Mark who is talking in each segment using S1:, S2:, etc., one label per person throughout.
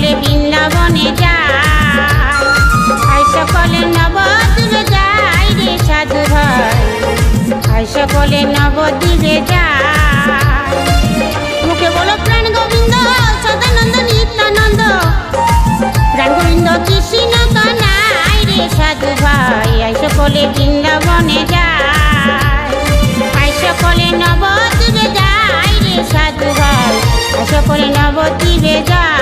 S1: সকলে বৃন্দাবনে যায়, আই সকলে নবদ্বীপে যায় রে সাধু ভাই, আই সকলে নবদ্বীপে যায়। মুখে বলো প্রাণ গোবিন্দ সদানন্দ নিত্যানন্দ, প্রাণ গোবিন্দ কৃষ্ণ কানাই রে সাধু ভাই, আই সকলে বৃন্দাবনে যায়, আই সকলে নবদ্বীপে যায় রে সাধু ভাই, আই সকলে নবদ্বীপে যায়।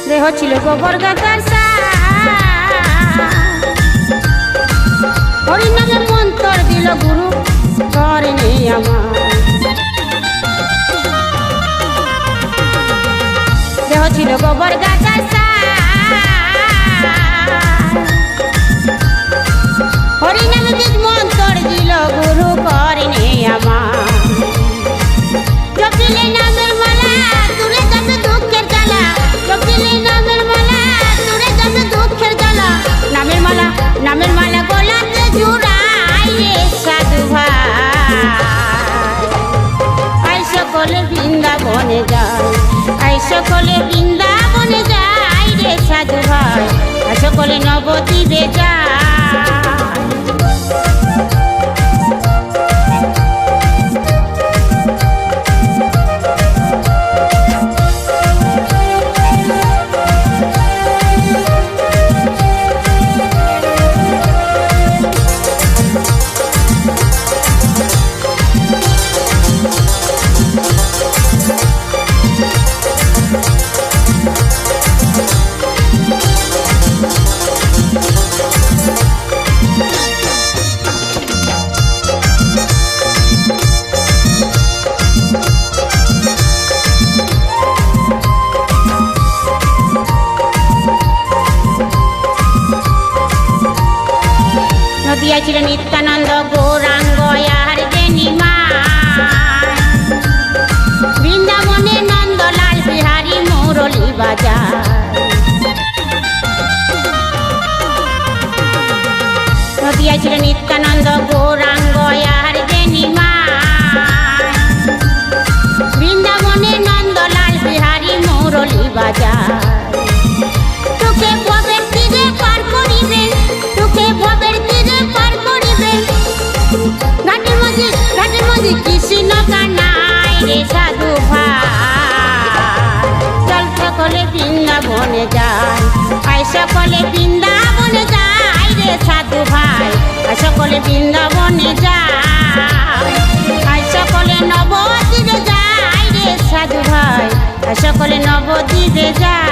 S1: দেহ ছিল গোবর গাদার হরিনামে মন্ত্র দিল গুরু করে নেই আমার। দেহ ছিল গোবর গাদার হরিনামে বীজ মন্ত্র দিল গুরু করে নেই আমার। জপিলে নামের মালা দূরে যাবে দুঃখের জ্বালা, জপিলে নামের মালা দূরে যাবে দুঃখের জ্বালা, নামের মালা নামের মালা গোলাপে জুড়াই রে সাধু ভাই, আই সকলে বৃন্দাবনে যায়, আই সকলে বৃন্দাবনে যায় রে সাধু ভাই, আই সকলে নবদ্বীপে যায়। নদিয়া ছিল নিত্যানন্দ গৌরাঙ্গ আর জেনিমা, বৃন্দাবনে নন্দলাল বিহারী মুরলী বাজার। নদিয়া ছিল নিত্যানন্দ গৌরাঙ্গ আর জেনিমা, বৃন্দাবনে নন্দলাল বিহারী মুরলী বাজার। তোকে ভবের তীরে পার করিবে, তোকে ভবের তীরে পার করিবে, ঘাটের মাঝে কৃষ্ণ কানাই রে সাধু ভাই, চল সকলে বৃন্দাবনে যায়, আই সকলে বৃন্দাবনে যায় রে সাধু ভাই, আই সকলে বৃন্দাবনে যায়, আই সকলে নবদ্বীপে যায় রে সাধু ভাই, আই সকলে নবদ্বীপে যায়।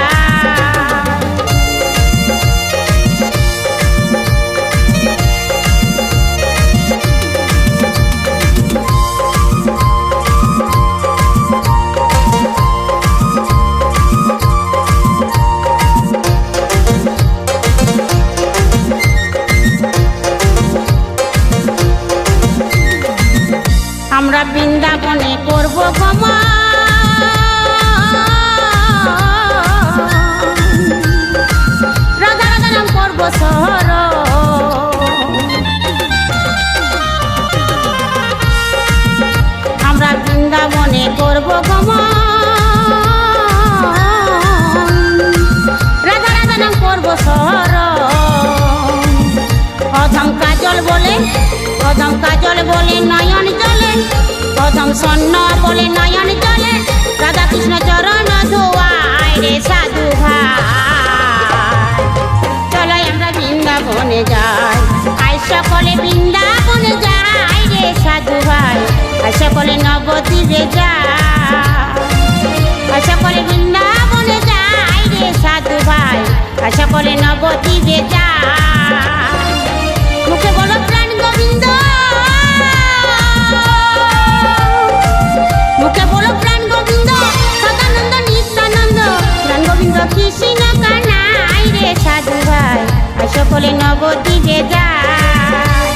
S1: আমরা বৃন্দাবনে করব গমন, রাধা রাধা নাম করব শহর, আমরা বৃন্দাবনে করব গমন, রাধা রাধা নাম করব শহর। অধম কাজল বলে, অধম কাজল বলে নয়ন জলে, অধম স্বর্ণ বলে নয়ন জলে, রাধা কৃষ্ণ চরণ ধোয়াই রে সাধু ভাই, চলো আমরা বৃন্দাবনে যাই, আই সকলে বৃন্দাবনে যাই রে সাধু ভাই, আই সকলে নবদ্বীপে যাই, আই সকলে বৃন্দাবনে যাই রে সাধু ভাই, আই সকলে নবদ্বীপে যাই। মুখে বলো প্রাণ গোবিন্দ, মুখে বলো প্রাণ গোবিন্দ সদানন্দ নিত্যানন্দ, প্রাণ গোবিন্দ কৃষ্ণ কানাই রে সাধু ভাই, আই সকলে নবদ্বীপে যায়,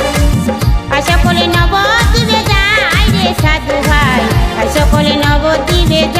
S1: আই সকলে সকলে নবদ্বীপে যায় রে সাধু ভাই, আর সকলে নবদ্বীপে যায়।